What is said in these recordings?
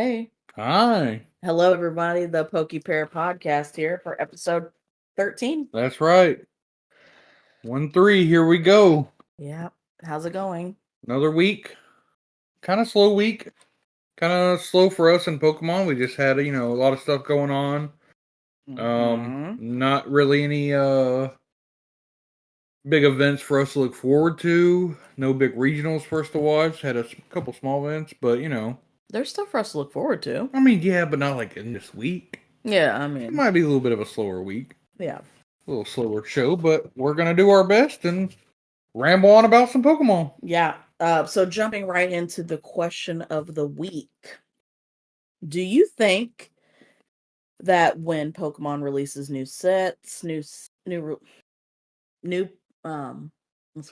Hey, Hi, hello everybody. The Pear podcast here for episode 13. that's right. 1-3, here we go. Yeah, how's it going? Another week. Kind of slow week. Kind of slow for us in Pokemon. We just had, a lot of stuff going on. Mm-hmm. Not really any big events for us to look forward to. No big regionals for us to watch. Had a couple small events, but There's stuff for us to look forward to. I mean, yeah, but not like in this week. Yeah, I It mean, might be a little bit of a slower week. yeah. A little slower show, but we're gonna do our best and ramble on about some Pokemon. Yeah. So jumping right into the question of the week. Do you think that when Pokemon releases new sets, new what's the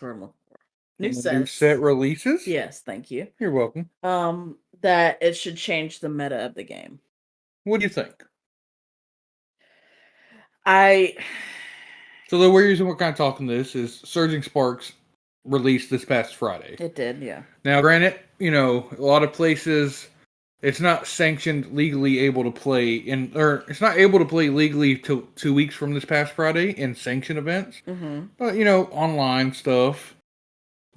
word I'm looking for? New When the new sets. set releases, Yes, thank you. you're welcome. That it should change the meta of the game. What do you think? I So the reason we're kind of talking this is Surging Sparks released this past Friday. It did, yeah. Now, granted, a lot of places it's not sanctioned legally able to play or it's not able to play legally till 2 weeks from this past Friday in sanctioned events. Mm-hmm. But online stuff,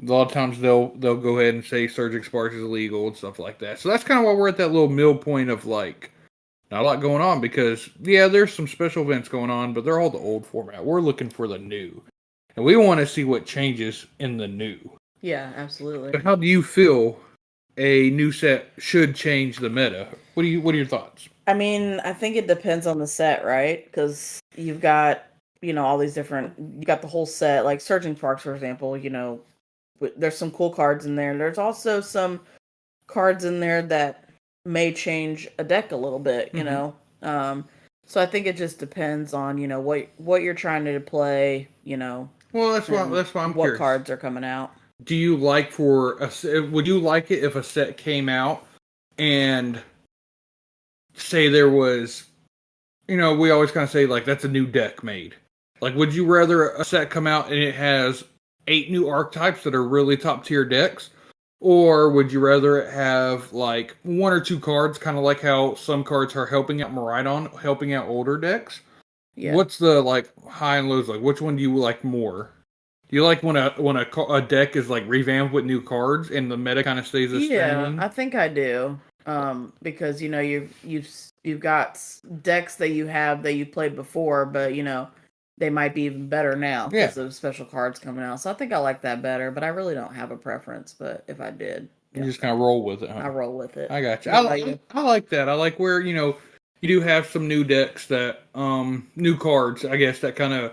a lot of times they'll go ahead and say Surging Sparks is illegal and stuff like that. So that's kind of why we're at that little middle point of like not a lot going on because, yeah, there's some special events going on, but they're all the old format. We're looking for the new. And we want to see what changes in the new. Yeah, absolutely. But how do you feel a new set should change the meta? What are your thoughts? I mean, I think it depends on the set, right? Because you've got, all these different, you got the whole set, like Surging Sparks, for example, there's some cool cards in there. There's also some cards in there that may change a deck a little bit, So I think it just depends on, what you're trying to play, Well, that's why I'm what curious. cards are coming out. Do you like would you like it if a set came out and say there was, we always kind of say like that's a new deck made. Like, would you rather a set come out and it has 8 new archetypes that are really top tier decks? Or would you rather it have like 1 or 2 cards, kind of like how some cards are helping out Maridon, helping out older decks? Yeah. What's the like high and lows like? Which one do you like more? Do you like when a deck is like revamped with new cards and the meta kind of stays the same? I think I do. Because you've got decks that you have that you played before, but they might be even better now because of special cards coming out. So I think I like that better, but I really don't have a preference. But if I did, You just kind of roll with it, huh? I roll with it. I got you. What about you? I like that. I like where you do have some new decks that new cards, I guess, that kind of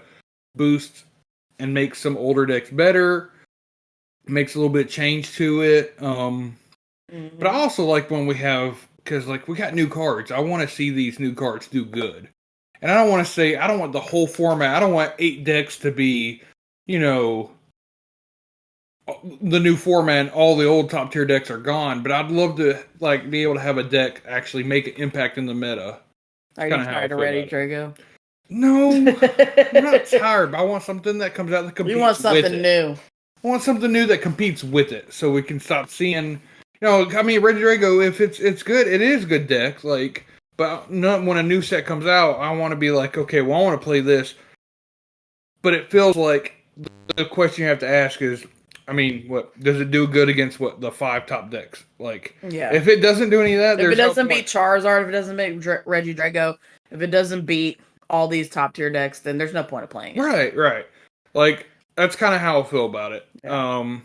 boost and make some older decks better. Makes a little bit of change to it. But I also like when we have because like we got new cards. I want to see these new cards do good. And I don't want the whole format. I don't want 8 decks to be, the new format. All the old top tier decks are gone. But I'd love to like be able to have a deck actually make an impact in the meta. Are you tired of Regidrago? No, I'm not tired. But I want something that comes out that competes. You want something new. I want something new that competes with it, so we can stop seeing. I mean, Regidrago, if it's good, it is a good deck. Like. But not when a new set comes out, I want to be like, okay, well, I want to play this. But it feels like the question you have to ask is, I mean, what does it do good against the 5 top decks? Like, if it doesn't do any of that, if it doesn't beat Charizard, if it doesn't beat Regidrago, if it doesn't beat all these top tier decks, then there's no point of playing it. Right. Like that's kind of how I feel about it. Yeah. And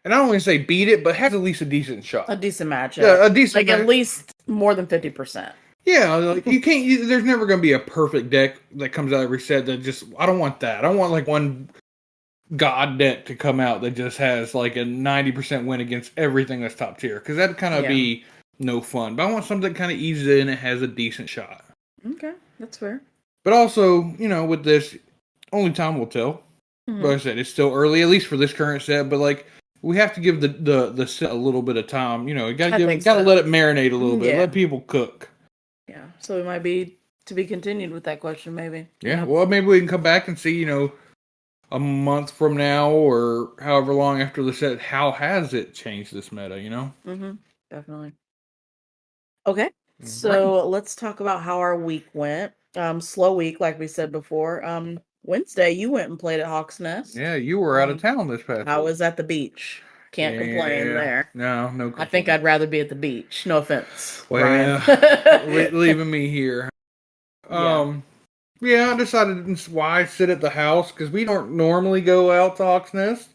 I don't want to say beat it, but has at least a decent shot, a decent matchup, yeah, a decent, like at least more than 50%. Yeah, like you can't. There's never going to be a perfect deck that comes out every set. I don't want that. I don't want like one god deck to come out that just has like a 90% win against everything that's top tier because that'd kind of be no fun. But I want something kind of easy and it has a decent shot. Okay, that's fair. But also, with this, only time will tell. Mm-hmm. But like I said, it's still early, at least for this current set. But like, we have to give the set a little bit of time. You got to let it marinate a little bit. Let people cook. Yeah, so it might be to be continued with that question, maybe. Yeah, well, maybe we can come back and see, a month from now or however long after the set, how has it changed this meta, Mm-hmm, definitely. Okay. Right. So let's talk about how our week went. Slow week, like we said before. Wednesday, you went and played at Hawk's Nest. Yeah, you were out of town this past How week. was at the beach? Can't complain Yeah. there. No, no I think complaint. I'd rather be at the beach. No offense, Ryan. Well, leaving me here. Yeah. Yeah, I decided why I sit at the house because we don't normally go out to Hawks Nest.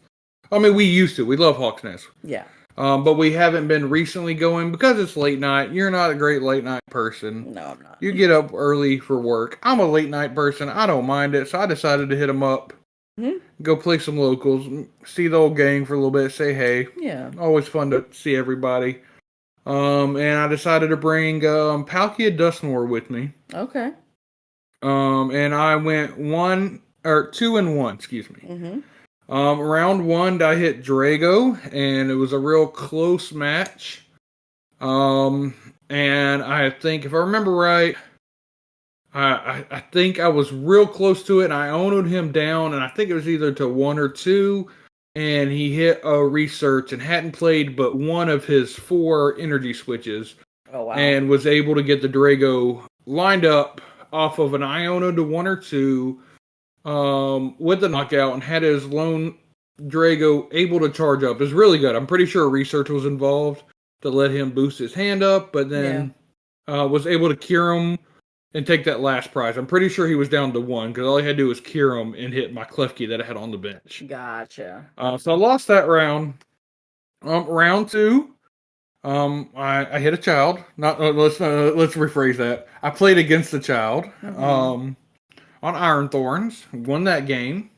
I mean, we used to. We love Hawks Nest. Yeah. But we haven't been recently going because it's late night. You're not a great late night person. No, I'm not. You get up early for work. I'm a late night person. I don't mind it. So I decided to hit them up, Hmm. go play some locals, see the old gang for a little bit, say hey. Yeah. Always fun to see everybody. And I decided to bring Palkia Dustmore with me. Okay. And I went 2-1, excuse me. Mm-hmm. Round one, I hit Drago, and it was a real close match. And I think, if I remember right, I think I was real close to it, and I owned him down, and I think it was either to 1 or 2, and he hit a research and hadn't played but one of his 4 energy switches, Oh wow. and was able to get the Drago lined up off of an Iona to 1 or 2 with the knockout, and had his lone Drago able to charge up. It was really good. I'm pretty sure research was involved to let him boost his hand up, but then was able to cure him and take that last prize. I'm pretty sure he was down to 1 because all he had to do was cure him and hit my Klefki that I had on the bench. Gotcha. So I lost that round. Round 2, I hit a child. Not let's rephrase that. I played against a child. Mhm. On Iron Thorns, won that game.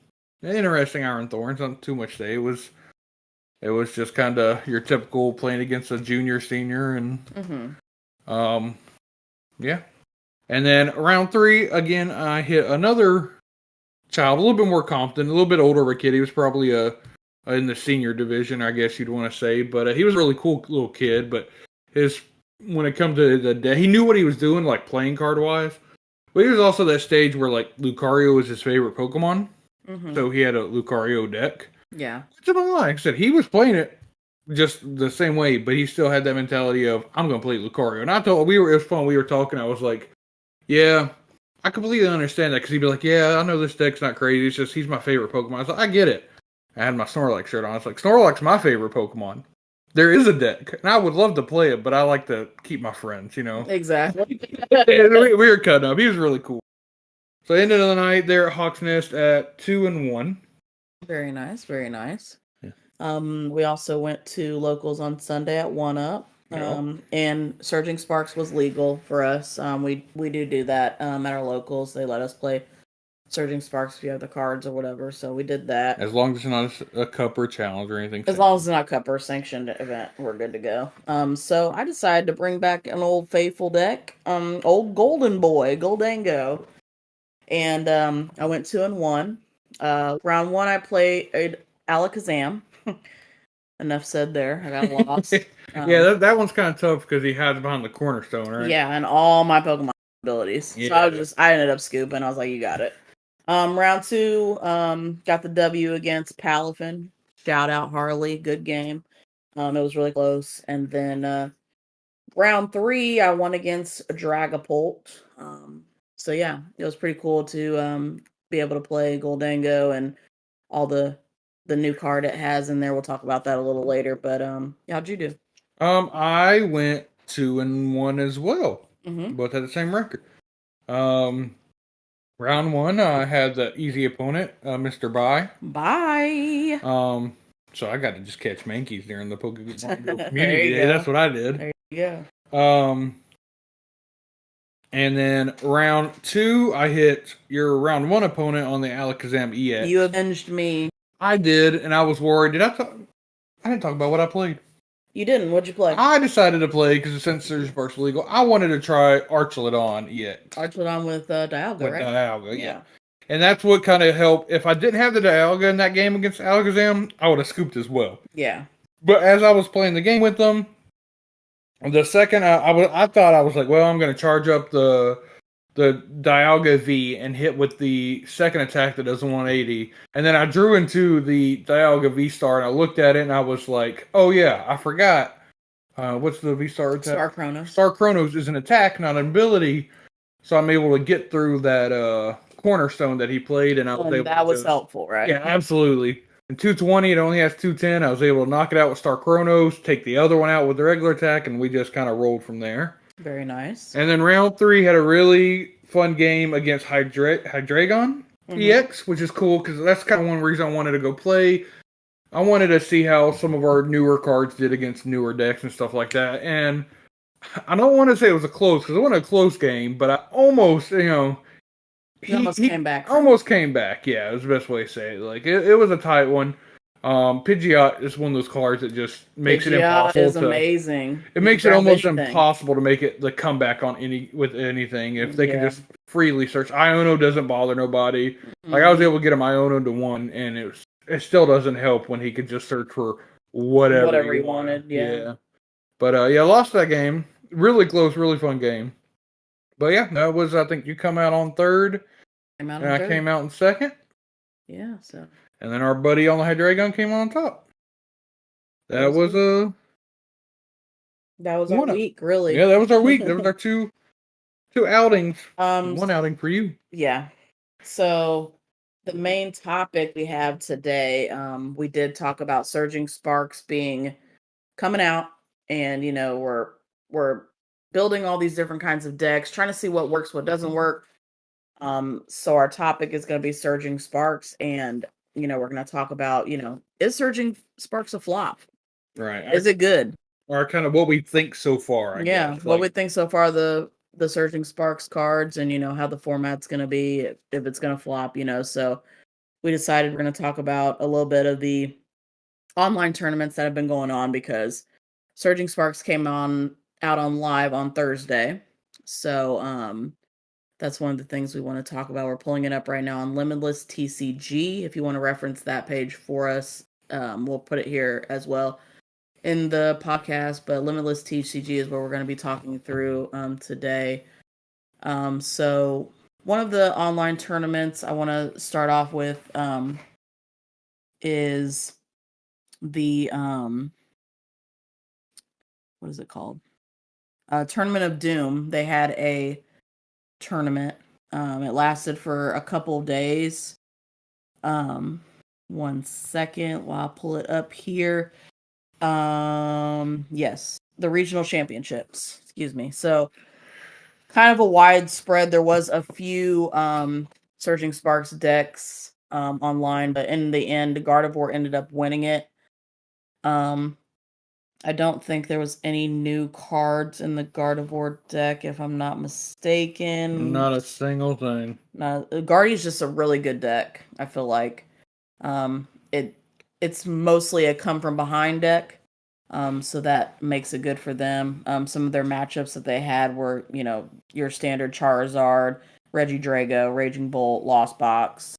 Interesting Iron Thorns. Not too much today. It was just kind of your typical playing against a junior, senior, and Mhm. yeah. And then round 3 again, I hit another child, a little bit more competent, a little bit older of a kid. He was probably in the senior division, I guess you'd want to say, but he was a really cool little kid. But his when it comes to the day, he knew what he was doing, like playing card wise. But he was also that stage where like Lucario was his favorite Pokemon, Mhm. so he had a Lucario deck. Yeah. Which, like I said, he was playing it just the same way, but he still had that mentality of I'm going to play Lucario. And I told it was fun. We were talking. I was like, yeah, I completely understand that because he'd be like, yeah, I know this deck's not crazy. It's just he's my favorite Pokemon. I was like, I get it. I had my Snorlax shirt on. I was like, Snorlax's my favorite Pokemon. There is a deck, and I would love to play it, but I like to keep my friends, you know. Exactly. we were cutting up. He was really cool. So end of the night there at Hawk's Nest at 2-1. Very nice. Very nice. Yeah. We also went to locals on Sunday at One Up. And Surging Sparks was legal for us. We do that at our locals. They let us play Surging Sparks if you have the cards or whatever. So we did that. As long as it's not a cup or challenge or anything. As long as it's not cup or sanctioned event, we're good to go. So I decided to bring back an old faithful deck, old Golden Boy, Goldango, and I went 2-1. Round 1, I played Alakazam. Enough said there. I got lost. Yeah, that one's kind of tough because he hides behind the cornerstone, right? Yeah, and all my Pokemon abilities. Yeah. So I ended up scooping. I was like, you got it. Round 2, got the W against Palafin. Shout out Harley, good game. It was really close. And then round 3, I won against Dragapult. So yeah, it was pretty cool to be able to play Goldango and all the new card it has in there. We'll talk about that a little later. But yeah, how'd you do? I went 2-1 as well. Mm-hmm. Both had the same record. Round 1, I had the easy opponent, Mr. Bye. Bye. So I got to just catch Mankeys during the Pokemon Community There you Day. go. That's what I did. There you go. And then round 2, I hit your round 1 opponent on the Alakazam EX. You avenged me. I did, and I was worried. I didn't talk about what I played. You didn't. What'd you play? I decided to play because since Surge Sparks legal, I wanted to try Archulodon EX. Archulodon with Dialga, With right? Dialga, yeah. And that's what kind of helped. If I didn't have the Dialga in that game against Alakazam, I would have scooped as well. Yeah. But as I was playing the game with them, the second I thought I was like, well, I'm going to charge up the Dialga V and hit with the second attack that does 180. And then I drew into the Dialga V Star and I looked at it and I was like, oh yeah, I forgot What's the V-Star attack? Star Chronos. Star Chronos is an attack, not an ability. So I'm able to get through that cornerstone that he played, and I was able that to was helpful, right? Yeah, absolutely. In 220, it only has 210. I was able to knock it out with Star Chronos, take the other one out with the regular attack, and we just kind of rolled from there. Very nice. And then round 3 had a really fun game against Hydreigon EX, which is cool because that's kind of one reason I wanted to go play. I wanted to see how some of our newer cards did against newer decks and stuff like that. And I don't want to say it was a close because it wasn't a close game, but I almost, He almost came back. Almost came back. Yeah, it was the best way to say it. Like it was a tight one. Pidgeot is one of those cards that just makes it impossible. Is amazing. It makes it almost impossible to make it the comeback on with anything if they can just freely search. Iono doesn't bother nobody. Like I was able to get him Iono to 1, and it still doesn't help when he could just search for whatever he wanted. Yeah. But I lost that game. Really close, really fun game. But yeah, that was, I think you come out on 3rd. I came out in 2nd. Yeah, so. And then our buddy on the Hydreigon came on top. That was our week, really. Yeah, that was our week. That was our two outings. One outing for you. Yeah. So the main topic we have today, we did talk about Surging Sparks coming out, and we're building all these different kinds of decks, trying to see what works, what doesn't work. So our topic is going to be Surging Sparks, and we're going to talk about, is Surging Sparks a flop? Right. Is it good? Or kind of what we think so far, I guess. What we think so far, the Surging Sparks cards, and how the format's going to be, if it's going to flop, so we decided we're going to talk about a little bit of the online tournaments that have been going on, because Surging Sparks came out on live on Thursday. So that's one of the things we want to talk about. We're pulling it up right now on Limitless TCG. If you want to reference that page for us, we'll put it here as well in the podcast. But Limitless TCG is what we're going to be talking through today. So one of the online tournaments I want to start off with is the what is it called? Tournament of Doom. They had a tournament. It lasted for a couple of days. 1 second while I pull it up here. Yes, the regional championships. Excuse me. So kind of a widespread. There was a few Surging Sparks decks online, but in the end, Gardevoir ended up winning it. I don't think there was any new cards in the Gardevoir deck, if I'm not mistaken. Not a single thing. Guardian's just a really good deck, I feel like. It's mostly a come from behind deck, so that makes it good for them. Some of their matchups that they had were, your standard Charizard, Regidrago, Raging Bolt, Lost Box,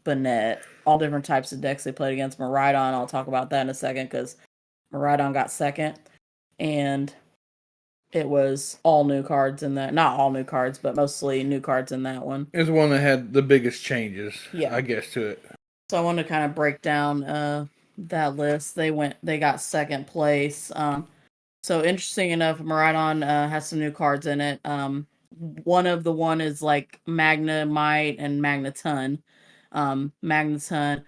Banette, all different types of decks they played against. Miraidon, I'll talk about that in a second, because Miraidon got second, and it was all new cards in that. Not all new cards, but mostly new cards in that one. It's the one that had the biggest changes, I guess, to it. So I want to kind of break down that list. They got second place. So interesting enough, Miraidon has some new cards in it. One is like Magnemite and Magneton. Magneton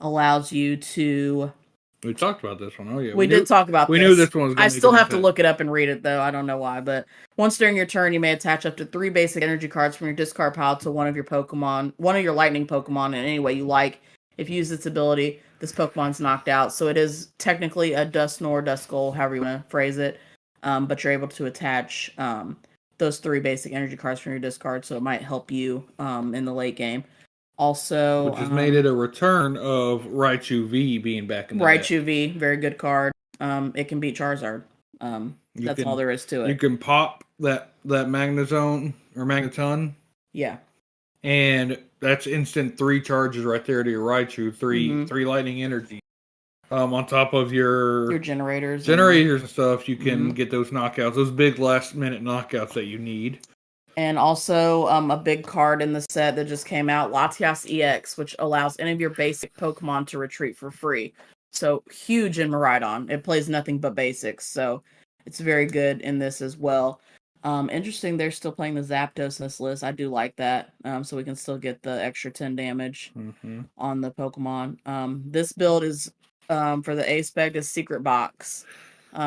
allows you to... We talked about this one. Oh, yeah. We did talk about this. We knew this one was going to I still have to look it up and read it, though. I don't know why. But once during your turn, you may attach up to 3 basic energy cards from your discard pile to one of your lightning Pokemon in any way you like. If you use its ability, this Pokemon's knocked out. So it is technically a Dusknoir, Duskull, however you want to phrase it. But you're able to attach those 3 basic energy cards from your discard, so it might help you in the late game. Also, which has made it a return of Raichu V being back in the Raichu V, very good card. It can beat Charizard. That's all there is to it. You can pop that Magnezone or Magneton. Yeah. And that's instant 3 charges right there to your Raichu, 3 lightning energy. On top of your generators and stuff, you can get those knockouts, those big last minute knockouts that you need. And also a big card in the set that just came out, Latias EX, which allows any of your basic Pokemon to retreat for free. So huge in Miraidon. It plays nothing but basics. So It's very good in this as well. Interesting, they're still playing the Zapdos in this list. I do like that. So we can still get the extra 10 damage on the Pokemon. This build is for the A spec is Secret Box,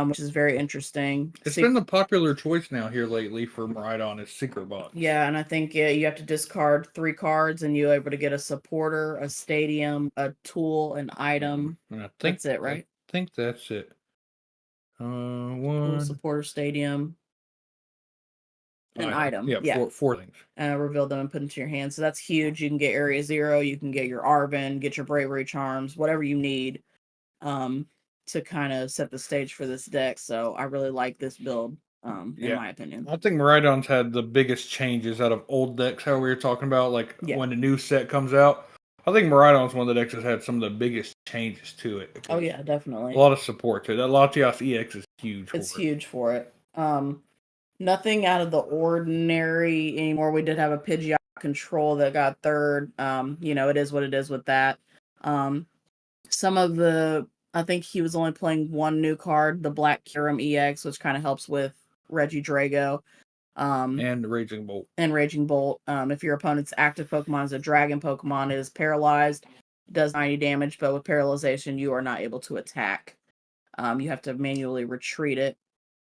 which is very interesting. It's been the popular choice now here lately for Miraidon is Secret Box. Yeah, and I think you have to discard 3 cards, and you're able to get a supporter, a stadium, a tool, an item. And I think that's it, right? I think that's it. Tool, One supporter, stadium, an item. Yeah, four things. Reveal them and put into your hand. So that's huge. You can get Area 0, you can get your Arven, get your Bravery Charms, whatever you need to kind of set the stage for this deck. So I really like this build, in my opinion. I think Miraidon's had the biggest changes out of old decks, how we were talking about, like when the new set comes out. I think Miraidon's one of the decks that's had some of the biggest changes to it. Oh yeah, definitely. A lot of support to it. That Latias EX is huge It's huge for it. Nothing out of the ordinary anymore. We did have a Pidgeot control that got third. It is what it is with that. Some of the, I think he was only playing one new card, the Black Kyurem EX, which kind of helps with Regidrago. And Raging Bolt. If your opponent's active Pokemon is a Dragon Pokemon, it is paralyzed, does 90 damage, but with paralyzation, you are not able to attack. You have to manually retreat it.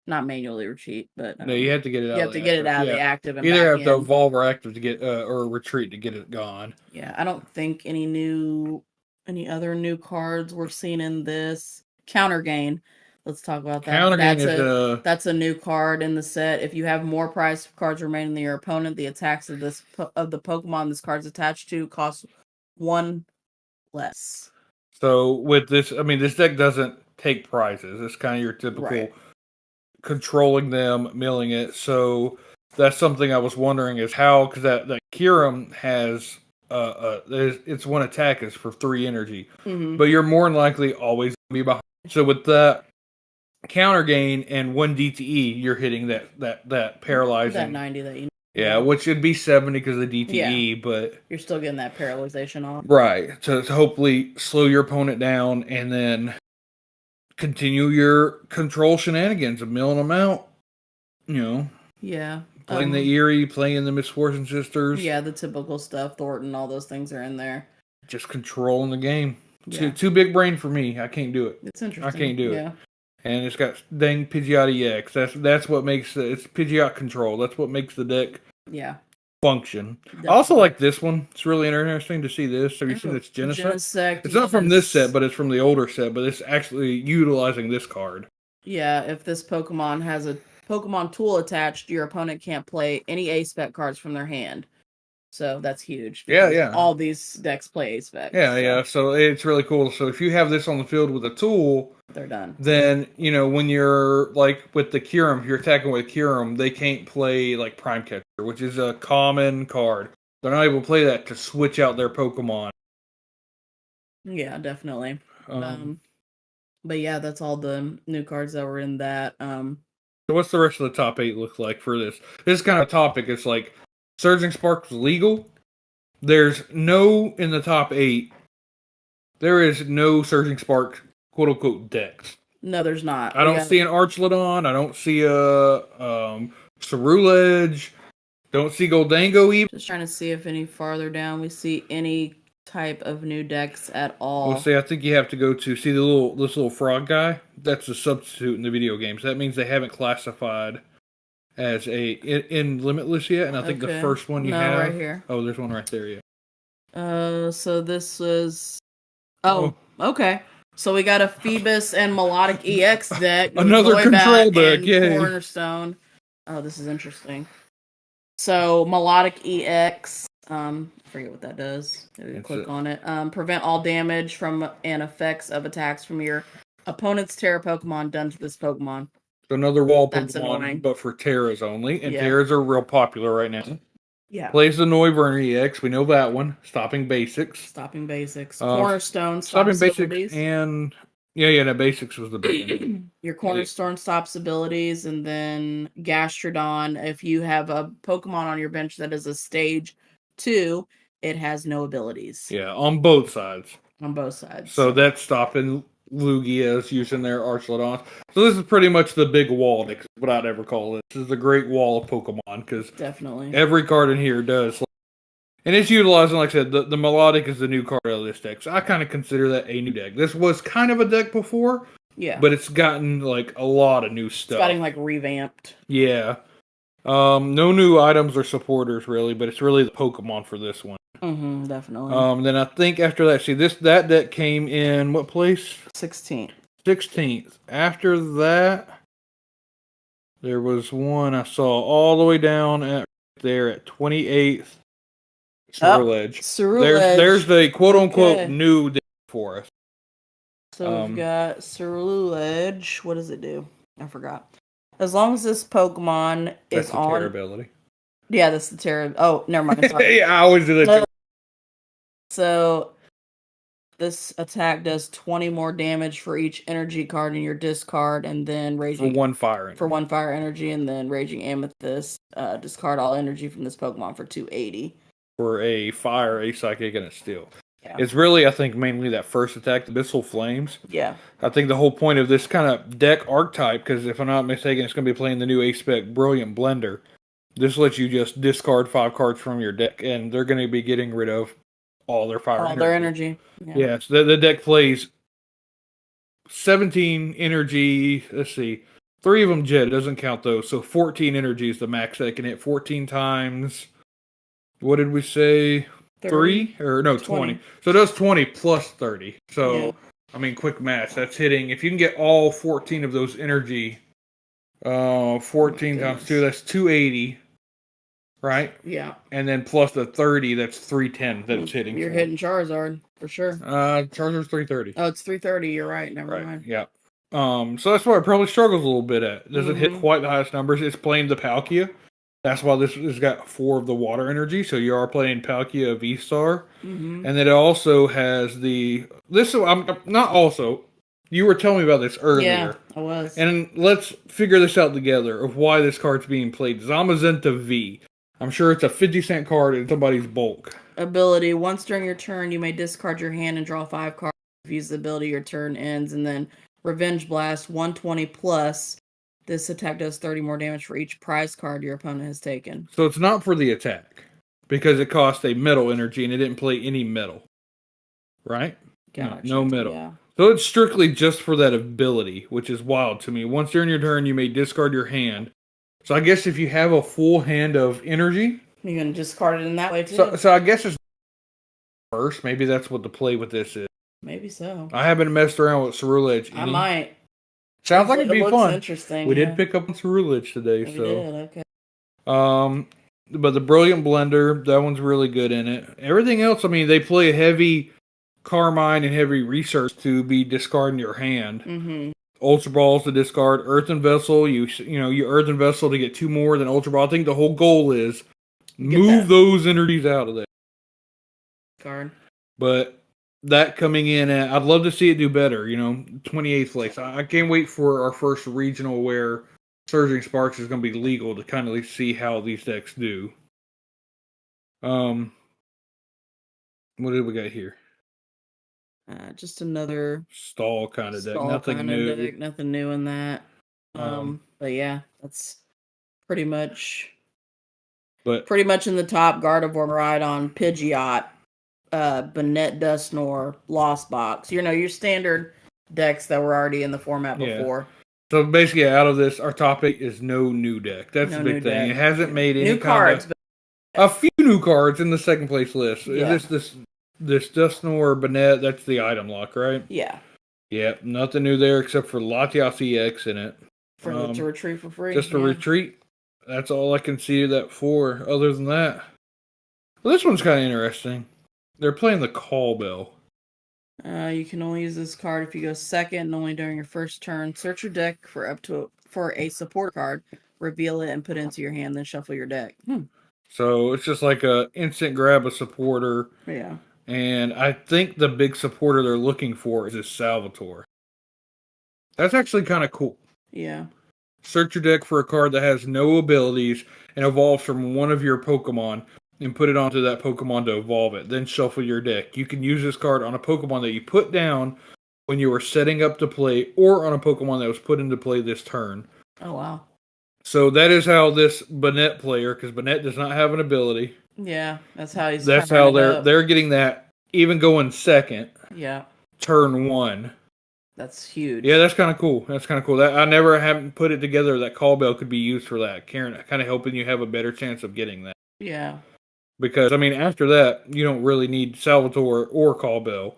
Not manually retreat, but no, you have to get it out. You have to get it out of the active. And either have to evolve or active to get or retreat to get it gone. Yeah, I don't think any other new cards we're seeing in this. Counter Gain. Let's talk about that. Counter Gain that's a new card in the set. If you have more prize cards remaining than your opponent, the attacks of the Pokemon this card's attached to cost 1 less. So with this, I mean, this deck doesn't take prizes. It's kind of your typical controlling them, milling it. So that's something I was wondering is how, because that Kyurem has its one attack is for 3 energy, but you're more than likely always going to be behind. So with that Counter Gain and 1 DTE, you're hitting that paralyzing. That 90 that you. Yeah, which would be 70 because of the DTE, but you're still getting that paralyzation off. Right. To hopefully slow your opponent down and then continue your control shenanigans of milling them out. Yeah. Playing the Eerie, playing the Misfortune Sisters. Yeah, the typical stuff. Thornton, all those things are in there. Just controlling the game. Yeah. Too big brain for me. I can't do it. It's interesting. I can't do it. And it's got dang Pidgeot EX. That's what makes it's Pidgeot control. That's what makes the deck function. Definitely. I also like this one. It's really interesting to see this. Have you seen this Genesect? It's not from this set, but it's from the older set, but it's actually utilizing this card. Yeah, if this Pokemon has a Pokemon tool attached, your opponent can't play any A-Spec cards from their hand. So that's huge. Yeah. All these decks play A-Spec. Yeah. So it's really cool. So if you have this on the field with a tool, they're done. Then, when you're like with the Kyurem, if you're attacking with Kyurem, they can't play like Prime Catcher, which is a common card. They're not able to play that to switch out their Pokemon. Yeah, definitely. But yeah, that's all the new cards that were in that. So what's the rest of the top 8 look like for this? This kind of topic is like Surging Spark was legal. There's no in the top 8. There is no Surging Spark quote unquote decks. No, there's not. I don't see an Archlodon. I don't see a Cerulege. Don't see Goldango even. Just trying to see if any farther down we see any type of new decks at all. Well, see, I think you have to go to see this little frog guy. That's a substitute in the video games. That means they haven't classified as in Limitless yet. And I think the first one you have right here. Oh, there's one right there. Yeah. So this is. Oh, okay. So we got a Phoebus and Melodic EX deck. Another control deck, yeah. Cornerstone. Oh, this is interesting. So Melodic EX, forget what that does. Click on it. Prevent all damage from and effects of attacks from your opponent's Terra Pokemon done to this Pokemon. So another wall Pokemon, but for Terras only. And Terras are real popular right now. Yeah. Plays the Noivern EX. We know that one. Stopping Basics. Cornerstone. Stopping Basics and... Yeah, that Basics was the big one. Your Cornerstone stops abilities, and then Gastrodon. If you have a Pokemon on your bench that is a Stage 2, it has no abilities. Yeah, on both sides. On both sides. So that's stopping Lugias using their Archlodons. So this is pretty much the big wall, what I'd ever call it. This is the Great Wall of Pokemon, because Definitely. every card in here does. And it's utilizing, like I said, the Melodic is the new card out of this deck. So I kind of consider that a new deck. This was kind of a deck before, Yeah. but it's gotten like a lot of new stuff. It's gotten like revamped. Yeah. No new items or supporters really, but it's really the Pokemon for this one. Mm-hmm, definitely. Then I think after that, see that deck came in what place? 16th. 16th. After that, there was one I saw all the way down at there at 28th. Ceruledge. Ceruledge. There's the quote unquote new deck for us. So we've got Ceruledge. What does it do? I forgot. As long as this Pokemon is on. Terra ability. Yeah, that's the Terra. Oh, never mind. Sorry. Yeah, I always do that. So this attack does 20 more damage for each energy card in your discard, and then raging for one fire energy, and then Raging Amethyst. Discard all energy from this Pokemon for 280. For a fire, a psychic, and a steel. Yeah. It's really, I think, mainly that first attack, the Abyssal Flames. Yeah. I think the whole point of this kind of deck archetype, because if I'm not mistaken, it's going to be playing the new A-Spec Brilliant Blender. This lets you just discard 5 cards from your deck, and they're going to be getting rid of all their fire energy. Their energy. Yeah. Yes, the deck plays 17 energy, let's see, 3 of them jet, it doesn't count those, so 14 energy is the max that can hit 14 times. What did we say? 3? Or no, 20. So it does 20 plus 30. So, yeah. I mean, quick math. That's hitting, if you can get all 14 of those energy, 14 times 2, that's 280. Right? Yeah. And then plus the 30, that's 310 that it's hitting. You're hitting Charizard, for sure. Charizard's 330. Oh, it's 330. You're right. Never mind. Yeah. So that's why it probably struggles a little bit at. Doesn't hit quite the highest numbers. It's playing the Palkia. That's why this has got 4 of the water energy. So you are playing Palkia V-Star. And then it also has you were telling me about this earlier. Yeah, I was. And let's figure this out together of why this card's being played. Zamazenta V. I'm sure it's a 50-cent card in somebody's bulk. Ability. Once during your turn, you may discard your hand and draw 5 cards. If you use the ability, your turn ends. And then Revenge Blast, 120 plus. This attack does 30 more damage for each prize card your opponent has taken. So it's not for the attack. Because it cost a metal energy and it didn't play any metal. Right? Gotcha. No metal. Yeah. So it's strictly just for that ability, which is wild to me. Once during your turn, you may discard your hand. So I guess if you have a full hand of energy, you can discard it in that way too. So I guess it's first. Maybe that's what the play with this is. Maybe so. I haven't messed around with Ceruledge. I might. Sounds like it'd be fun. Interesting. We did pick up on Ceruledge today, We did. Okay. But the Brilliant Blender, that one's really good in it. Everything else, I mean, they play heavy Carmine and heavy Research to be discarding your hand. Ultra Balls to discard. Earthen Vessel, you Earthen Vessel to get 2 more than Ultra Ball. I think the whole goal is move those energies out of there. Card. But that coming in at, I'd love to see it do better, 28th place. I can't wait for our first regional where Surging Sparks is going to be legal to kind of see how these decks do. What did we got here? Just another stall kind of deck. Nothing new. Nothing new in that. But yeah, that's pretty much in the top. Gardevoir, Rhydon, Pidgeot, Banette, Dusknoir, Lost Box. Your standard decks that were already in the format before. So basically, out of this, our topic is no new deck. That's the big thing. It hasn't made any new cards. A few new cards in the second place list. Yeah. This Dusknoir Banette, that's the item lock, right? Yeah. Yeah, nothing new there except for Latias EX in it. To retreat for free. Just to retreat. That's all I can see that for. Other than that, well, this one's kind of interesting. They're playing the Call Bell. You can only use this card if you go second and only during your first turn. Search your deck for a support card, reveal it, and put it into your hand, then shuffle your deck. So it's just like a instant grab a supporter. Yeah. And I think the big supporter they're looking for is a Salvatore. That's actually kind of cool. Yeah. Search your deck for a card that has no abilities and evolves from one of your Pokemon and put it onto that Pokemon to evolve it. Then shuffle your deck. You can use this card on a Pokemon that you put down when you were setting up to play or on a Pokemon that was put into play this turn. Oh, wow. So that is how this Banette player, because Banette does not have an ability. Yeah, that's how he's That's powering how it up. they're getting that, even going second. Yeah. Turn 1. That's huge. Yeah, that's kind of cool. That's kind of cool. That I never haven't put it together that Call Bell could be used for that. Karen, kind of helping you have a better chance of getting that. Yeah. Because I mean, after that, you don't really need Salvatore or Call Bell.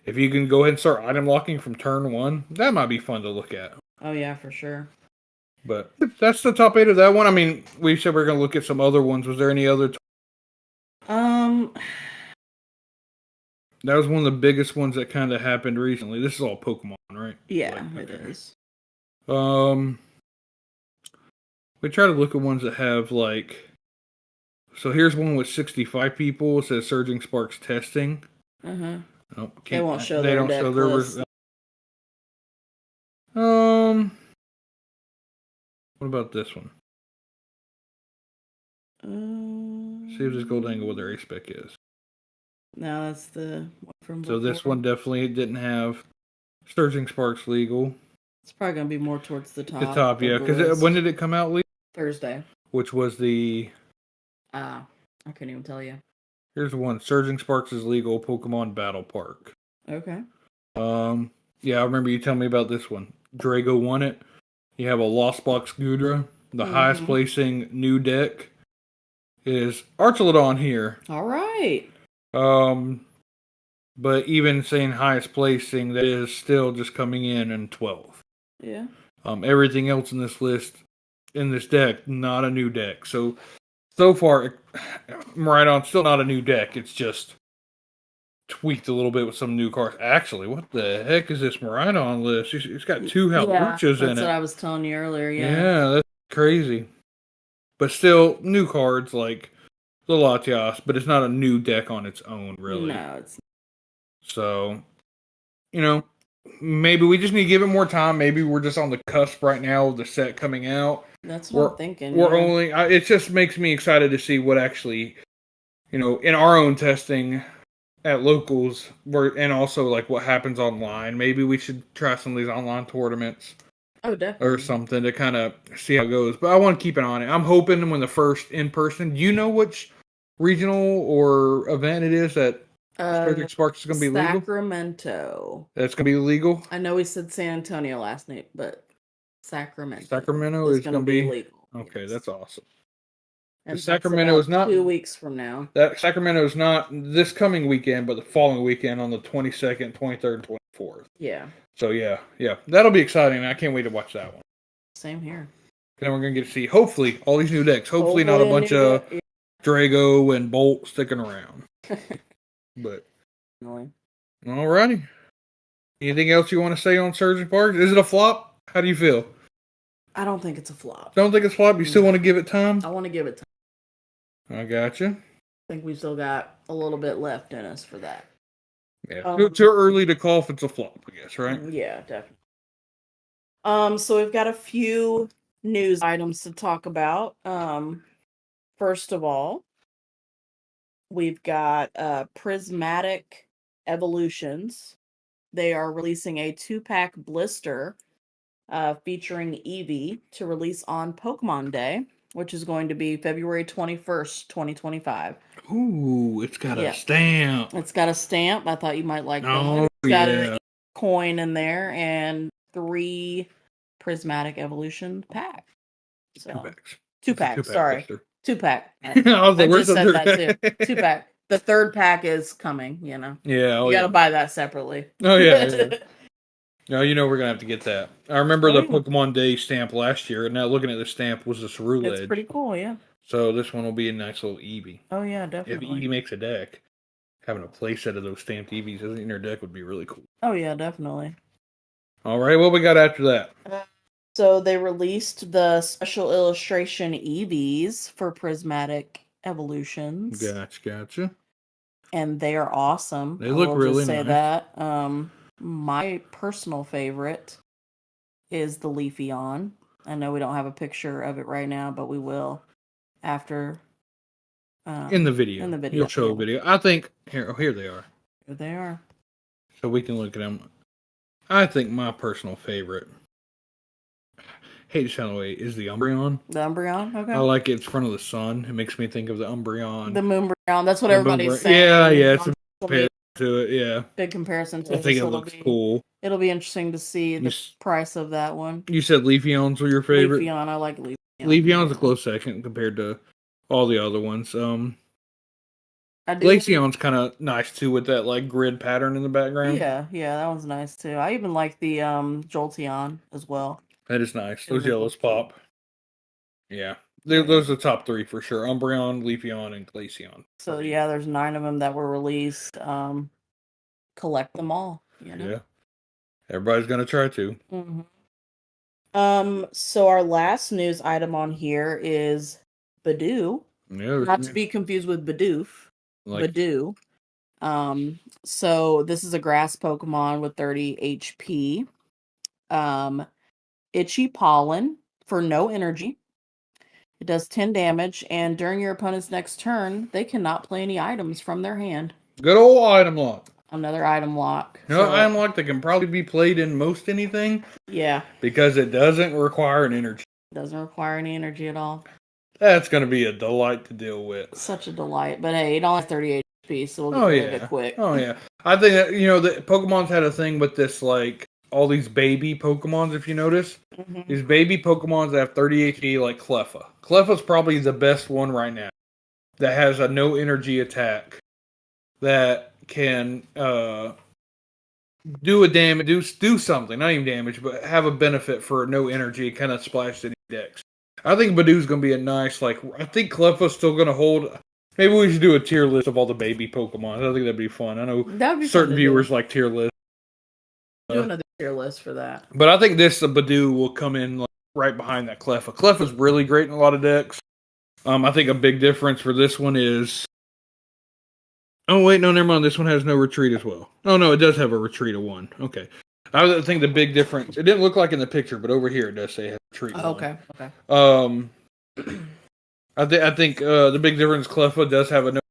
If you can go ahead and start item locking from turn 1, that might be fun to look at. Oh yeah, for sure. But that's the top 8 of that one. I mean, we said we are going to look at some other ones. Was there any other? That was one of the biggest ones that kind of happened recently. This is all Pokemon, right? Yeah, it is. We try to look at ones that have like. So here's one with 65 people. It says Surging Sparks testing. Oh, they won't show they their don't deck show their list. What about this one? See if this Gold Angle what their A spec is. No, that's the one from before. So this one definitely didn't have Surging Sparks legal. It's probably gonna be more towards the top. The top, yeah. Because when did it come out? Thursday. Which was the? I couldn't even tell you. Here's one. Surging Sparks is legal. Pokemon Battle Park. Okay. Yeah, I remember you telling me about this one. Drago won it. You have a Lost Box Gudra. The highest placing new deck is Archelodon here. All right. But even saying highest placing, that is still just coming in 12th. Yeah. Everything else in this list, in this deck, not a new deck. So far, Miraidon's still not a new deck. It's just tweaked a little bit with some new cards. Actually, what the heck is this Miraidon list? It's got 2 Halberchas in it. That's what I was telling you earlier, Yeah, that's crazy. But still, new cards like the Latias, but it's not a new deck on its own, really. No, it's not. So, maybe we just need to give it more time. Maybe we're just on the cusp right now of the set coming out. That's what I'm thinking. It just makes me excited to see what actually, in our own testing at locals, and also like what happens online. Maybe we should try some of these online tournaments. Oh, definitely. Or something to kind of see how it goes. But I want to keep an eye on it. I'm hoping when the first in-person, do you know which regional or event it is that Surging Sparks is going to be legal? Sacramento. That's going to be legal? I know we said San Antonio last night, but Sacramento. Sacramento is going to be legal. Okay, yes. That's awesome. And Sacramento is not 2 weeks from now. That Sacramento is not this coming weekend, but the following weekend on the 22nd, 23rd, 24th. Yeah. So yeah, that'll be exciting. I can't wait to watch that one. Same here. Then we're gonna get to see hopefully all these new decks. Hopefully not a bunch of Drago and Bolt sticking around. But alrighty. Anything else you want to say on Surging Sparks? Is it a flop? How do you feel? I don't think it's a flop. Don't think it's a flop? You still want to give it time? I want to give it time. I gotcha. I think we've still got a little bit left in us for that. Yeah, too early to call if it's a flop, I guess, right? Yeah, definitely. So we've got a few news items to talk about. First of all, we've got Prismatic Evolutions. They are releasing a 2-pack blister featuring Eevee to release on Pokemon Day, which is going to be February 21st, 2025. Ooh, it's got a stamp. It's got a stamp. I thought you might like that. Oh, It's got a coin in there and 3 Prismatic Evolution packs. So, 2 packs. 2 packs, sorry. 2-pack. I was like, I just said that too. 2-pack. The 3rd pack is coming, Yeah. You gotta buy that separately. Oh, yeah. No, we're going to have to get that. I remember the Pokemon Day stamp last year, and now looking at the stamp was this Roulette. It's pretty cool, yeah. So this one will be a nice little Eevee. Oh, yeah, definitely. If Eevee makes a deck, having a playset of those stamped Eevees in their deck would be really cool. Oh, yeah, definitely. All right, what we got after that? So they released the special illustration Eevees for Prismatic Evolutions. Gotcha. And they are awesome. They look really nice. Say that. My personal favorite is the Leafeon. I know we don't have a picture of it right now, but we will after. In the video. You'll show a video. I think here they are. Here they are. So we can look at them. I think my personal favorite, hate to sound away, is the Umbreon. The Umbreon? I Okay. like it. It's front of the sun. It makes me think of the Umbreon. The Moonbreon. That's what The everybody's Umbreon. Yeah, saying yeah, it's on a social media. bit to it. Yeah, Big comparison I to think this. it looks cool. It'll be interesting to see You, the price of that one. you said Leafeons were your favorite. Leafeon, I like Leafeon. Leafeon's a close second compared to all the other ones. I do. Glaceon's kind of nice too with that like grid pattern in the background. Yeah, that one's nice too. I even like the Jolteon as well. That is nice. Those Really yellows cool. pop. Yeah. Those are the top three for sure. Umbreon, Leafeon, and Glaceon. So yeah, there's 9 of them that were released. Collect them all. You know? Yeah. Everybody's gonna try to. So our last news item on here is Badoo. Yeah. Not to be confused with Bidoof. Badoo. So this is a grass Pokemon with 30 HP. Itchy Pollen for no energy. It does 10 damage, and during your opponent's next turn, they cannot play any items from their hand. Good old item lock. Another item lock. Item lock that can probably be played in most anything. Yeah. Because it doesn't require an energy. It doesn't require any energy at all. That's going to be a delight to deal with. Such a delight. But hey, it only has 38 HP, so we'll get rid of it quick. Oh, yeah. I think that, the Pokemon's had a thing with this, like, all these baby Pokemons, if you notice. These baby Pokemons that have 30 HP, like Cleffa. Cleffa's probably the best one right now that has a no energy attack that can do something, not even damage, but have a benefit for no energy, kind of splash any decks. I think Badoo's going to be a nice, I think Cleffa's still going to hold. Maybe we should do a tier list of all the baby Pokemon. I think that'd be fun. I know certain viewers like tier lists. Do another tier list for that. But I think this Badoo will come in right behind that Cleffa. Cleffa's really great in a lot of decks. I think a big difference for this one is. Oh wait, no, never mind. This one has no retreat as well. Oh no, it does have a retreat of 1. Okay, I think the big difference. It didn't look like in the picture, but over here it does say it has retreat. Okay. I think the big difference. Cleffa does have a no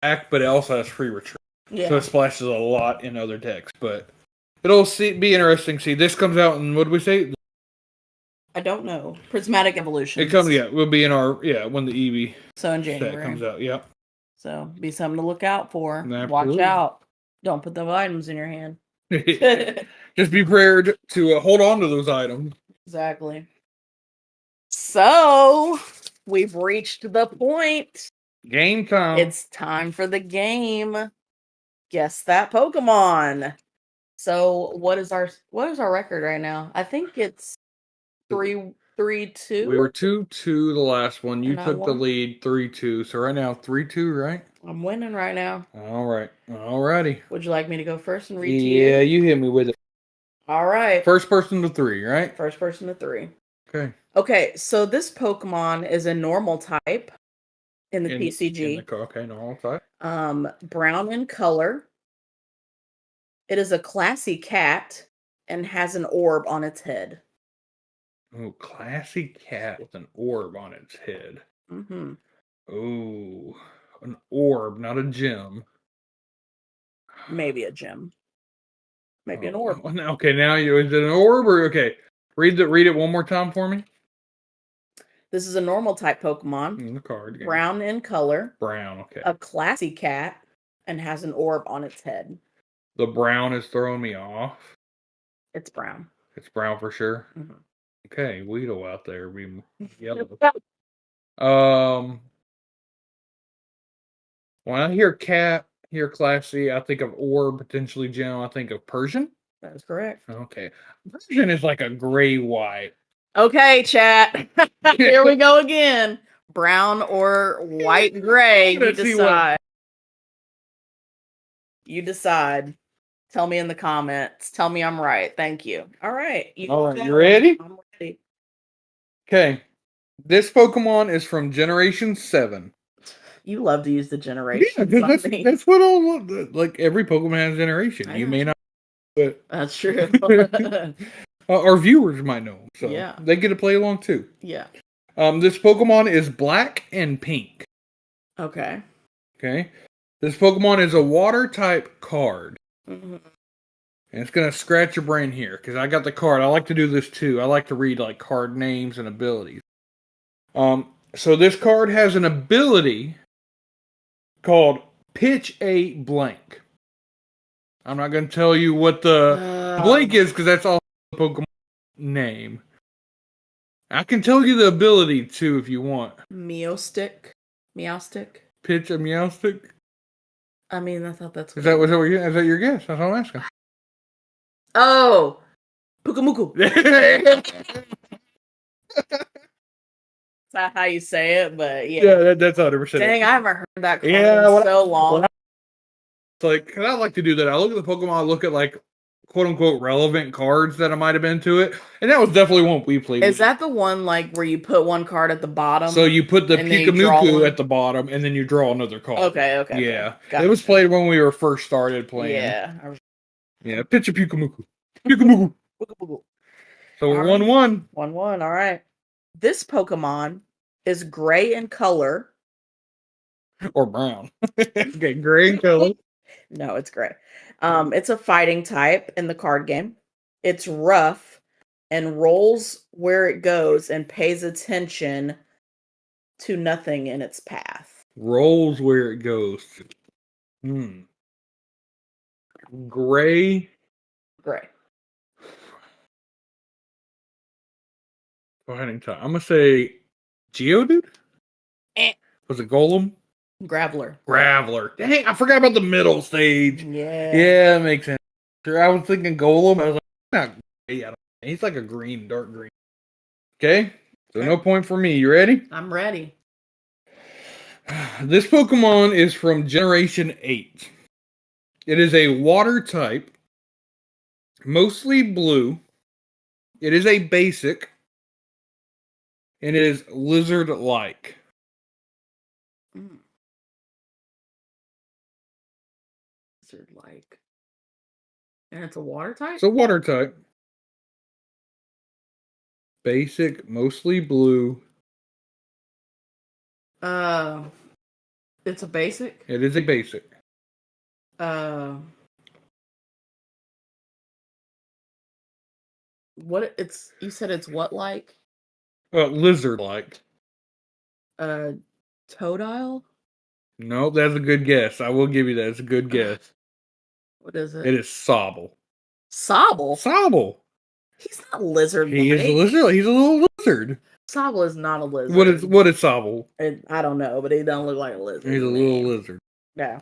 attack, but it also has free retreat. Yeah. So it splashes a lot in other decks, but it'll be interesting. See, this comes out in what did we say? I don't know. Prismatic Evolution. It comes, will be in our when the Eevee. So in January set comes out, yeah. So be something to look out for. Absolutely. Watch out! Don't put the items in your hand. Just be prepared to hold on to those items. Exactly. So we've reached the point. Game time. It's time for the game. Guess that Pokemon. So what is our record right now? I think it's 3-2. We were 2-2 the last one. You took the lead 3-2. So right now 3-2, right? I'm winning right now. All right. Alrighty. Would you like me to go first and read to you? Yeah, you hit me with it. All right. First person to 3, right? First person to 3. Okay. Okay, so this Pokemon is a normal type in the PCG. Okay, normal type. Brown in color. It is a classy cat and has an orb on its head. Oh, classy cat with an orb on its head. Mm-hmm. Oh, an orb, not a gem. Maybe a gem. Maybe an orb. Okay, now is it an orb or okay? Read it one more time for me. This is a normal type Pokemon. In the card. Again. Brown in color. Brown, okay. A classy cat and has an orb on its head. The brown is throwing me off. It's brown. It's brown for sure. Mm-hmm. Okay, Weedle out there be yellow. When I hear cat, hear classy, I think of orb, potentially gem. I think of Persian. That is correct. Okay, Persian is like a gray white. Okay, chat. Here we go again. Brown or white gray. You decide. You decide. Tell me in the comments. Tell me I'm right. Thank you. All right. You ready? I'm ready. Okay. This Pokemon is from Generation 7. You love to use the generation. Yeah, that's what all like every Pokemon has a generation. You may not, but that's true. Our viewers might know, so yeah, they get to play along too. Yeah. This Pokemon is black and pink. Okay. Okay. This Pokemon is a water type card. Mm-hmm. And it's gonna scratch your brain here because I got the card. I like to do this too. I like to read like card names and abilities. So this card has an ability called Pitch a Blank. I'm not gonna tell you what the blank is because that's all the Pokemon name. I can tell you the ability too if you want. Meowstick. Meowstick. Pitch a Meowstick. I mean, I thought that's Is that your guess? That's all I'm asking. Oh, Pukamuku. It's not how you say it, but yeah. Yeah, that's 100%. Dang, I haven't heard that card in so long. It's like, cause I like to do that. I look at the Pokemon, I look at like quote unquote relevant cards that I might have been to it, and that was definitely one we played. Is that the one like where you put one card at the bottom? So you put the Pikamuku at the bottom, and then you draw another card. Okay. Yeah, it was played when we were first started playing. Yeah. Yeah, pitch a Pikamuku. Pikamuku. So we're 1-1. 1-1. All right. This Pokemon is gray in color. Or brown. Okay, gray in color. No, it's gray. It's a fighting type in the card game. It's rough and rolls where it goes and pays attention to nothing in its path. Rolls where it goes. Gray. Fighting type. I'm gonna say Geodude? Was it Golem? Graveler. Dang, I forgot about the middle stage. Yeah, that makes sense. I was thinking Golem. I was like, not gray. He's like a green, dark green. Okay, so no point for me. You ready? I'm ready. This Pokemon is from Generation 8. It is a water type, mostly blue. It is a basic, and it is lizard-like. Lizard-like. And it's a water type? It's a water type. Basic, mostly blue. It's a basic? It is a basic. You said it's what like? Lizard-like. Totodile? No, that's a good guess. I will give you that. It's a good guess. What is it? It is Sobble. Sobble? He's not lizard-like. He is a lizard. He's a little lizard. Sobble is not a lizard. What is Sobble? I don't know, but he don't look like a lizard. He's a little lizard. Yeah.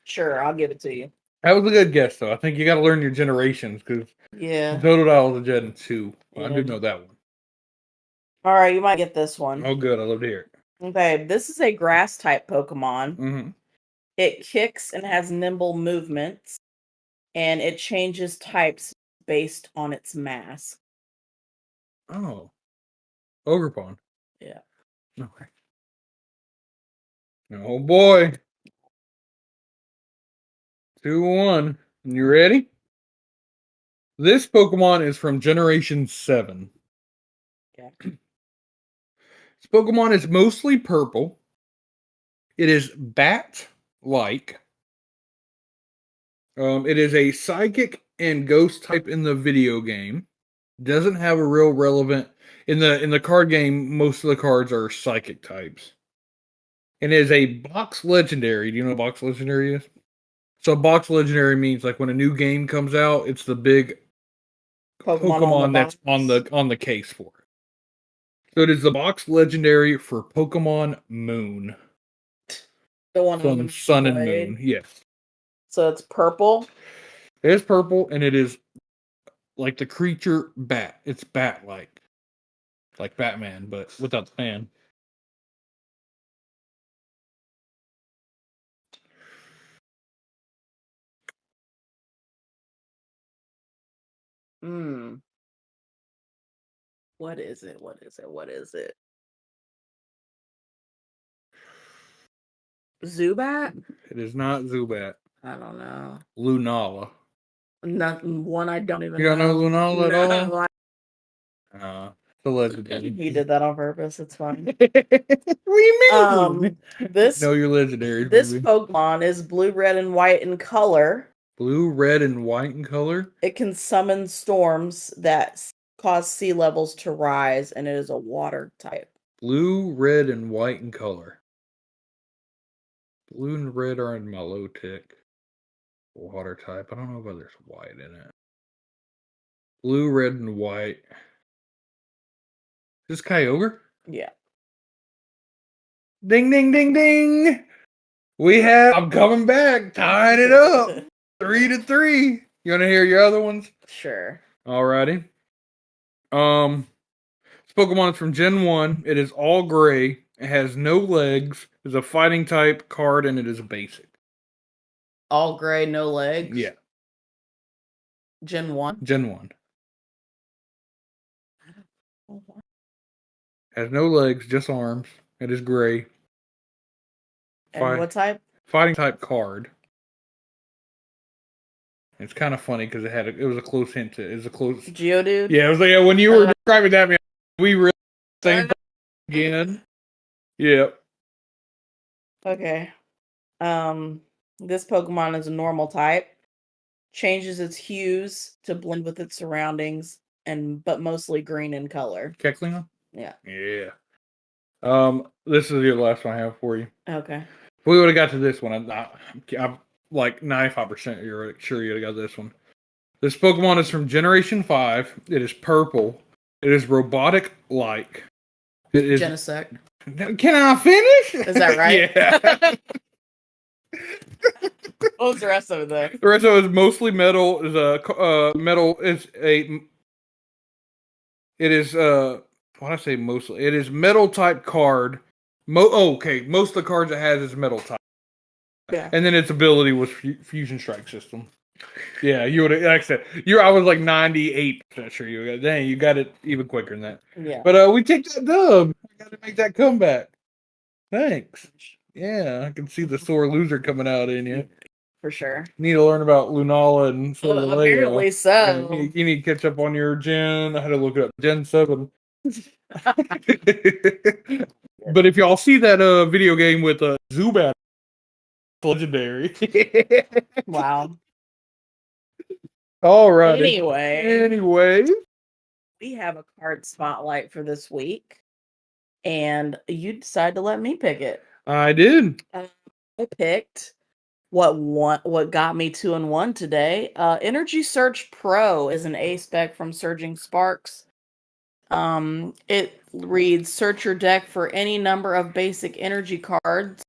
Sure, I'll give it to you. That was a good guess, though. I think you got to learn your generations because Totodile is a Gen 2. Well, I do know that one. All right, you might get this one. Oh, good. I love to hear it. Okay, this is a grass type Pokemon. Mm-hmm. It kicks and has nimble movements, and it changes types based on its mass. Oh. Ogerpon. Yeah. Okay. Oh, boy. 2-1. You ready? This Pokemon is from Generation 7. Okay. This Pokemon is mostly purple. It is bat-like. It is a psychic and ghost type in the video game. Doesn't have a real relevant in the card game. Most of the cards are psychic types. And it is a box legendary. Do you know what box legendary is? So box legendary means like when a new game comes out, it's the big Pokemon that's on the case for it. So it is the box legendary for Pokemon Moon. The one from Sun and Moon. Yes. So it's purple. It is purple, and it is like the creature bat. It's bat-like. Like Batman, but without the fan. What is it? What is it? What is it? Zubat? It is not Zubat. I don't know. Lunala. Nothing. One I don't even know. You don't know Lunala at No, all? The legendary. He did that on purpose. It's fine. What do you mean? This know your legendary. This Pokemon is blue, red, and white in color. Blue, red, and white in color. It can summon storms that cause sea levels to rise, and it is a water type. Blue, red, and white in color. Blue and red are in my low tick. Water type. I don't know if there's white in it. Blue, red, and white. Is this Kyogre? Yeah. Ding, ding, ding, ding. I'm coming back, tying it up. 3-3. You want to hear your other ones? Sure. Alrighty. This Pokemon is from Gen 1. It is all gray. It has no legs. It's a fighting type card, and it is a basic. All gray, no legs? Yeah. Gen 1? Gen 1. Has no legs, just arms. It is gray. And what type? Fighting type card. It's kind of funny because it was a close hint to it was a close Geodude? Yeah, it was like when you were describing that, man, we really same again. Yep. Okay. This Pokemon is a normal type. Changes its hues to blend with its surroundings, but mostly green in color. Kecleon? Yeah. Yeah. This is your last one I have for you. Okay. If we would have got to this one, I'm like 95% sure you would have got this one. This Pokemon is from Generation 5. It is purple. It is robotic-like. It is... Genesect. Can I finish? Is that right? Yeah. What was the rest of it, though? The rest of it is mostly metal. Is a metal. It is What I say mostly? It is metal type card. Okay. Most of the cards it has is metal type. Yeah. And then its ability was Fusion Strike System. Yeah, you would have. Like I said, I was like 98% sure you got. Dang, you got it even quicker than that. Yeah. But we take that dub. We got to make that comeback. Thanks. Yeah, I can see the sore loser coming out in you. For sure. Need to learn about Lunala and apparently so. Yeah, you need to catch up on your gen. I had to look it up. Gen 7. But if y'all see that video game with Zubat, legendary. Wow. All right. Anyway, we have a card spotlight for this week, and you decided to let me pick it. I did. I picked what got me 2-1 today. Energy Search Pro is an A spec from Surging Sparks. It reads: search your deck for any number of basic energy cards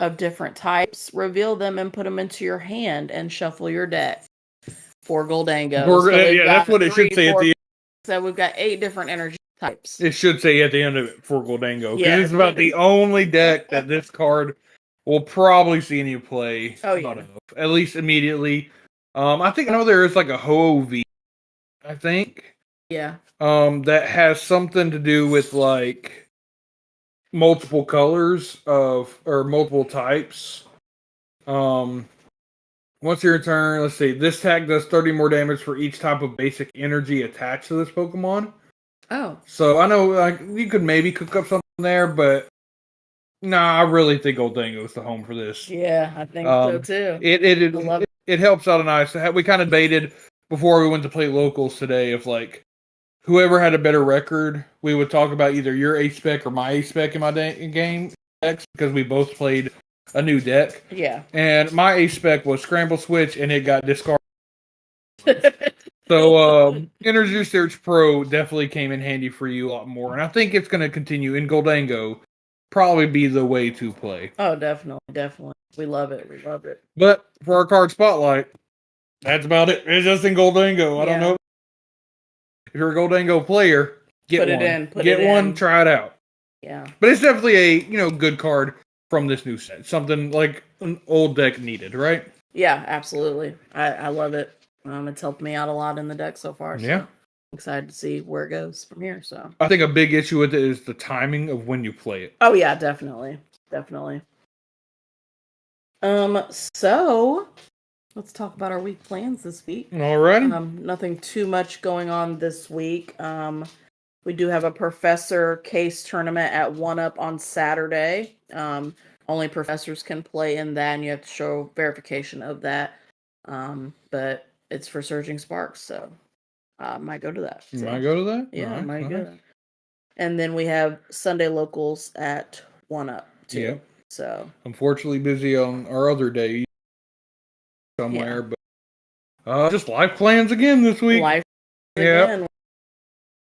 of different types, reveal them and put them into your hand, and shuffle your deck. 4 Goldangos. That's what it should say at the end. So we've got 8 different energy types. It should say at the end of it 4 Goldango. Yeah. It's about the only deck that this card will probably see any play. Oh, yeah. At least immediately. I know there is like a Ho-V, I think. Yeah. That has something to do with like multiple colors or multiple types. Once your turn, let's see. This tag does 30 more damage for each type of basic energy attached to this Pokemon. Oh. So I know like you could maybe cook up something there, but I really think Goldango is the home for this. Yeah, I think so too. It helps out a nice. We kind of debated before we went to play locals today if like whoever had a better record, we would talk about either your A spec or my A spec in my game decks because we both played a new deck. Yeah. And my A spec was Scramble Switch, and it got discarded. So Energy Search Pro definitely came in handy for you a lot more, and I think it's going to continue in Goldango. Probably be the way to play. Oh, definitely. We love it. But for our card spotlight, that's about it. It's just in Goldango. I don't know. If you're a Goldango player, get one. Try it out. Yeah. But it's definitely a good card from this new set. Something like an old deck needed, right? Yeah, absolutely. I love it. It's helped me out a lot in the deck so far. So yeah. I'm excited to see where it goes from here. So I think a big issue with it is the timing of when you play it. Oh yeah, definitely. So let's talk about our week plans this week. All right. Nothing too much going on this week. We do have a professor case tournament at 1UP on Saturday. Only professors can play in that, and you have to show verification of that. But it's for Surging Sparks, so I might go to that. You So. might go to that? Yeah, I Nice, might nice. go. And then we have Sunday locals at 1UP too. Yep. So Unfortunately, busy on our other day somewhere, but just life plans again this week. life Yep. again.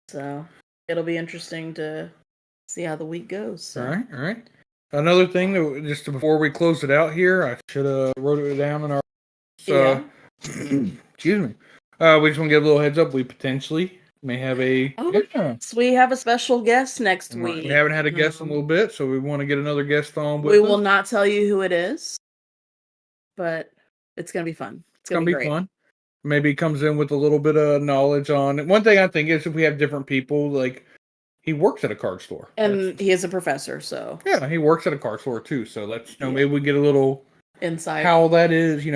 So it'll be interesting to see how the week goes. So. All right. Another thing that just before we close it out here, I should have wrote it down in our. Yeah. Excuse me. We just want to give a little heads up. We potentially may have a. So we have a special guest next We week. haven't had a guest in a little bit, so we want to get another guest on with We us. will not tell you who it is, but it's gonna be fun. It's gonna be great. fun. Maybe comes in with a little bit of knowledge on it. One thing I think is if we have different people, like he works at a card store, and he is a professor, so yeah, he works at a card store too. So let's Yeah. maybe we get a little insight. how that is.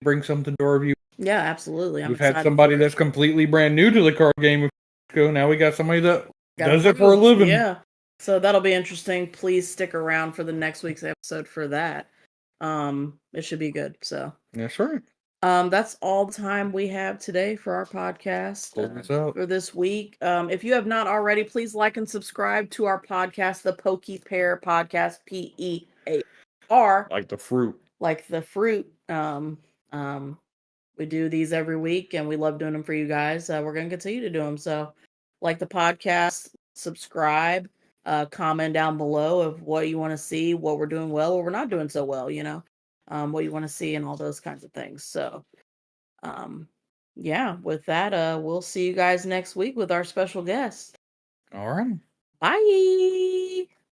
Bring something to our view. Yeah, absolutely. We've had somebody that's completely brand new to the card game. Now we got somebody that does it for a living. Yeah. So that'll be interesting. Please stick around for the next week's episode for that. It should be good. So That's right. That's all the time we have today for our podcast for this week. If you have not already, please like and subscribe to our podcast, the Pear Podcast, PEAR. Like the fruit. Like the fruit. We do these every week, and we love doing them for you guys. We're going to continue to do them. So, like the podcast, subscribe, comment down below of what you want to see, what we're doing well, what we're not doing so well. What you want to see, and all those kinds of things. So, yeah. With that, we'll see you guys next week with our special guest. All right. Bye.